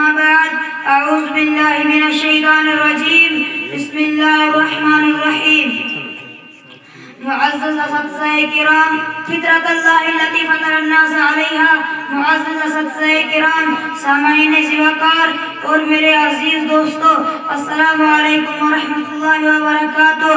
أما بعد أعوذ بالله من الشيطان الرجيم بسم الله الرحمن الرحيم معزز اساتذہ کرام فطرت اللہ التي فطر الناس علیہا معزز اساتذہ کرام سامعین وقار اور میرے عزیز دوستو السلام علیکم ورحمۃ اللہ وبرکاتہ۔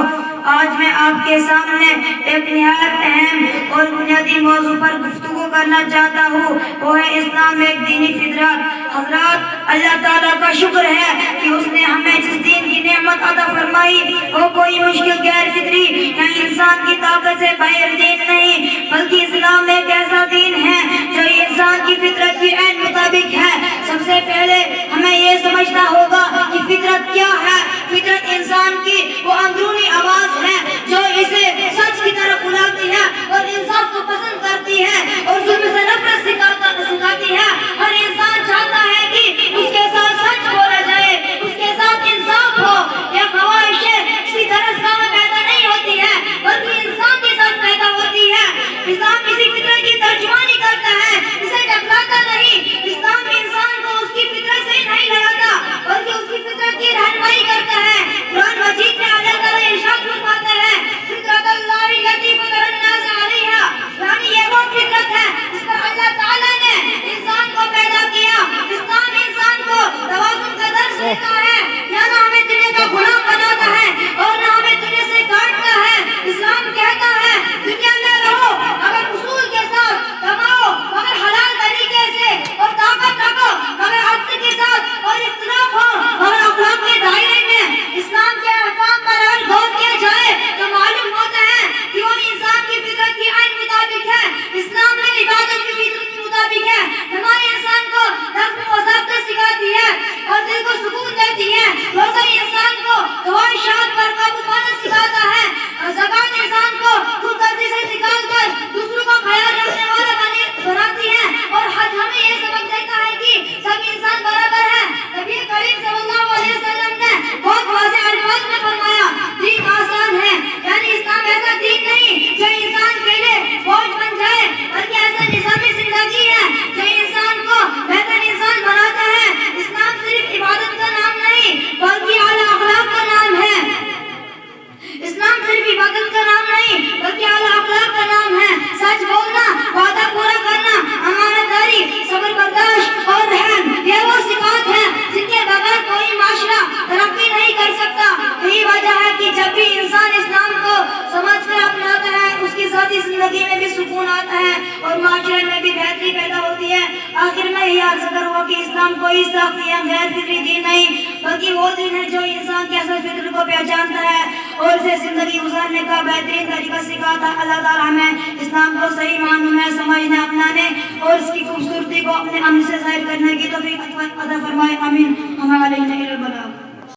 آج میں آپ کے سامنے ایک نہایت اہم اور بنیادی موضوع پر گفتگو کرنا چاہتا ہوں، وہ ہے اسلام ایک دینی فطرت۔ حضرات، اللہ تعالیٰ کا شکر ہے کہ اس نے ہمیں جس دین کی نعمت عطا فرمائی وہ کوئی مشکل غیر فطری یا انسان کی طاقت سے باہر دین نہیں، بلکہ اسلام ایک ایسا دین ہے جو انسان کی فطرت کی عین مطابق ہے۔ سب سے پہلے ہمیں یہ سمجھنا ہوگا کہ فطرت کیا ہے۔ فطرت انسان کی وہ اندرونی آواز ہے جو اسے سچ کی طرف بلاتی ہے اور انصاف کو پسند کرتی ہے اور ظلم سے نفرت سکھاتی ہے۔ ہر انسان چاہتا ہے کہ اس کے ساتھ سچ بولا جائے، اس کے ساتھ انصاف ہو۔ یہ خواہشیں کسی درسگاہ میں پیدا نہیں ہوتی ہے بلکہ انسان کے ساتھ پیدا ہوتی ہے۔ اسلام اسی فطرت کی ترجمانی کرتا ہے، اسے ٹکراتا نہیں۔ اسلام انسان کو اس کی فطرت سے نہیں لگاتا بلکہ اس کی فطرت کی رہنمائی کرتا ہے۔ قرآن مجید میں اللہ تعالیٰ ارشاد فرماتا ہے فطرت اللہ التي فطر الناس علیہا، یعنی یہ وہ فطرت ہے جس پر اللہ تعالیٰ نے انسان کو پیدا کیا۔ اسلام انسان کو توازن کا درس دیتا ہے، یا نہ ہمیں دنیا کا غلام بناتا ہے اور نہ ہمیں دنیا سے کاٹتا ہے۔ اسلام کہتا ہے دنیا میں رہو مگر اصول کے ساتھ، کماؤ مگر حلال طریقے سے، اور طاقت رکھو مگر عدل کے ساتھ، اور اختلاف ہو مگر اخلاق کے دائرے میں۔ اسلام کے احکام پر اگر غور کیا جائے تو معلوم ہوتا ہے کہ وہ انسان کی فطرت کی عین مطابق ہے۔ اسلام میں عبادت کی فطرت کے مطابق ہے، ہمارے انسان کو نظم و ضابطہ سکھاتی ہے اور دل کو سکون دیتی ہے۔ روزہ انسان کو خواہشات پر قابو پانا سکھاتا ہے، اور زکوٰۃ انسان کو خود غرضی سے نکال کر دوسروں کا خیال رکھنے والا بناتی ہے، اور حج ہمیں یہ سبق دیتا ہے کہ سب انسان برابر ہے۔ نبی کریم صلی اللہ علیہ وسلم نے بہت واضح الفاظ میں فرمایا دین آسان ہے، یعنی اسلام ایسا دین نہیں جو انسان کے لیے بوجھ بن جائے، بلکہ ایسا نظام زندگی ہے جو انسان کو بہتر انسان بناتا ہے۔ اسلام صرف عبادت کا نام نہیں بلکہ اعلیٰ اخلاق کا نام ہے۔ اسلام صرف عبادت کا نام نہیں بلکہ اعلیٰ اخلاق کا نام ہے۔ سچ بولنا، وعدہ پورا کرنا، امانت داری، صبر برداشت اور رحم، یہ وہ صفات ہیں جن کے بغیر کوئی معاشرہ ترقی نہیں کر سکتا۔ یہی وجہ ہے کہ جب بھی انسان اسلام کو سمجھ کر اپناتا ہے اس کی ذاتی زندگی میں بھی سکون آتا ہے اور معاشرے میں بھی بہتری پیدا ہوتی ہے۔ آخر میں یہ عرض کروں کہ اسلام کوئی سخت یا غیر فطری دین نہیں بلکہ وہ دین ہے جو انسان کی اصل فطرت کو پہچانتا ہے اور اسے زندگی گزارنے کا بہترین طریقہ سکھاتا ہے۔ اللہ تعالیٰ ہمیں اسلام کو صحیح معنوں میں سمجھنے، اپنانے اور اس کی خوبصورتی کو اپنے عمل سے ظاہر کرنے کی توفیق عطا فرمائے۔ آمین۔ ہمارے